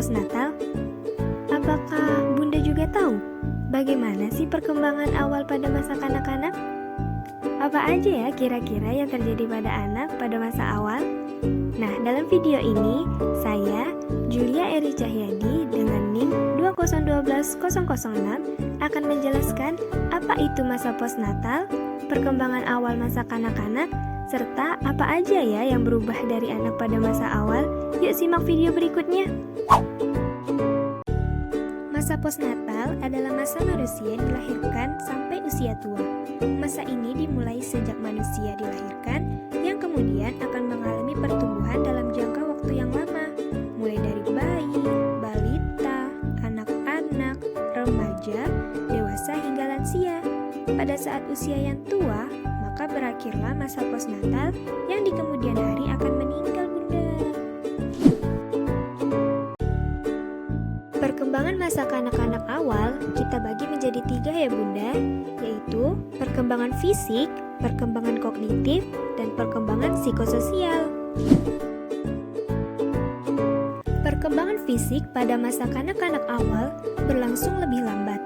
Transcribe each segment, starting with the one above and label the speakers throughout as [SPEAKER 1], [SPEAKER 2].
[SPEAKER 1] postnatal? Apakah Bunda juga tahu bagaimana sih perkembangan awal pada masa kanak-kanak? Apa aja ya kira-kira yang terjadi pada anak pada masa awal? Nah, dalam video ini, saya, Julia Eri Cahyadi dengan NIM 2012006 akan menjelaskan apa itu masa postnatal, perkembangan awal masa kanak-kanak, serta apa aja ya yang berubah dari anak pada masa awal. Yuk simak video berikutnya. Masa postnatal adalah masa manusia dilahirkan sampai usia tua. Masa ini dimulai sejak manusia dilahirkan, yang kemudian akan mengalami pertumbuhan dalam jangka waktu yang lama, mulai dari bayi, balita, anak-anak, remaja, dewasa hingga lansia. Pada saat usia yang tua, maka berakhirlah masa postnatal yang di kemudian hari akan meninggal, Bunda. Perkembangan masa kanak-kanak awal kita bagi menjadi 3 ya Bunda, yaitu perkembangan fisik, perkembangan kognitif, dan perkembangan psikososial. Perkembangan fisik pada masa kanak-kanak awal berlangsung lebih lambat.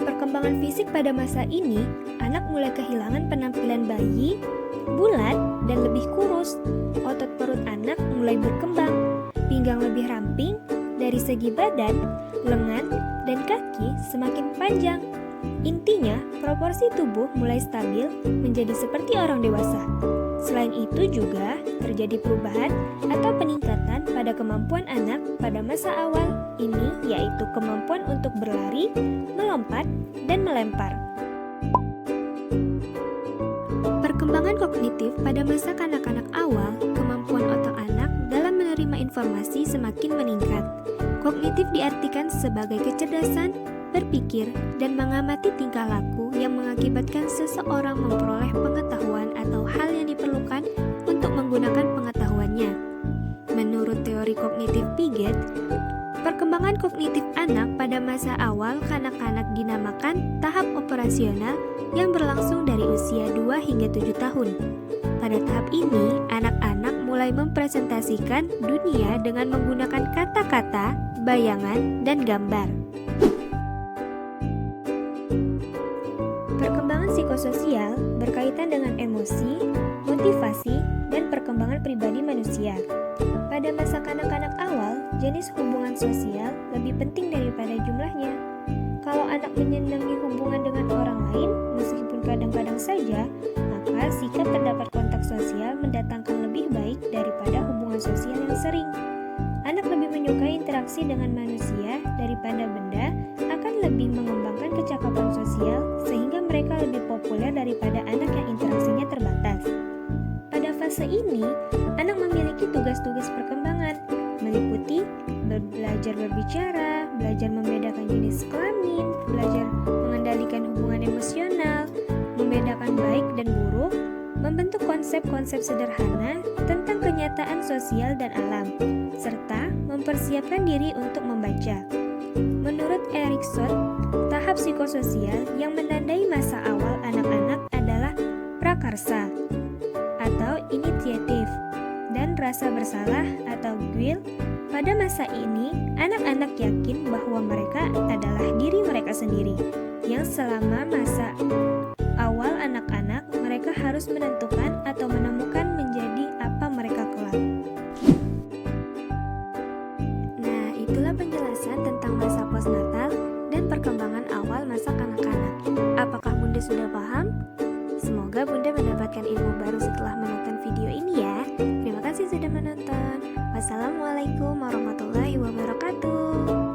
[SPEAKER 1] Perkembangan fisik pada masa ini, anak mulai kehilangan penampilan bayi, bulat, dan lebih kurus. Otot perut anak mulai berkembang, pinggang lebih ramping, dari segi badan, lengan, dan kaki semakin panjang. Intinya, proporsi tubuh mulai stabil menjadi seperti orang dewasa. Selain itu juga terjadi perubahan atau peningkatan pada kemampuan anak pada masa awal ini, yaitu kemampuan untuk berlari, melompat, dan melempar. Perkembangan kognitif pada masa kanak-kanak awal, kemampuan otak anak dalam menerima informasi semakin meningkat. Kognitif diartikan sebagai kecerdasan, berpikir, dan mengamati tingkah laku yang mengakibatkan seseorang memperoleh pengetahuan atau hal yang diperlukan untuk menggunakan pengetahuannya. Menurut teori kognitif Piaget, perkembangan kognitif anak pada masa awal kanak-kanak dinamakan tahap operasional yang berlangsung dari usia 2 hingga 7 tahun. Pada tahap ini, anak-anak mulai mempresentasikan dunia dengan menggunakan kata-kata, bayangan, dan gambar. Perkembangan psikososial berkaitan dengan emosi, motivasi, dan perkembangan pribadi manusia. Pada masa kanak-kanak awal, jenis hubungan sosial lebih penting daripada jumlahnya. Kalau anak menyenangi hubungan dengan orang lain, meskipun kadang-kadang saja, maka sikap terdapat kontak sosial mendatangkan lebih baik daripada hubungan sosial yang sering. Anak lebih menyukai interaksi dengan manusia daripada benda, akan lebih mengembangkan kecakapan sosial sehingga mereka lebih populer daripada anak yang interaksinya terbatas. Pada fase ini, anak memiliki tugas-tugas perkembangan, meliputi belajar berbicara, belajar membedakan jenis kelamin, belajar mengendalikan hubungan emosional, membedakan baik dan buruk, membentuk konsep-konsep sederhana tentang kenyataan sosial dan alam, serta mempersiapkan diri untuk membaca. Menurut Erikson, tahap psikososial yang menandai masa awal anak-anak adalah prakarsa atau inisiatif dan rasa bersalah atau guilt. Pada masa ini, anak-anak yakin bahwa mereka adalah diri mereka sendiri, yang selama masa awal anak-anak mereka harus menentukan atau menemukan menjadi apa mereka kelak. Nah, itulah penjelasan tentang masa postnatal dan perkembangan awal masa kanak-kanak. Apakah Bunda sudah paham? Semoga Bunda mendapatkan ilmu baru setelah menonton video ini ya. Terima kasih sudah menonton. Wassalamualaikum warahmatullahi wabarakatuh.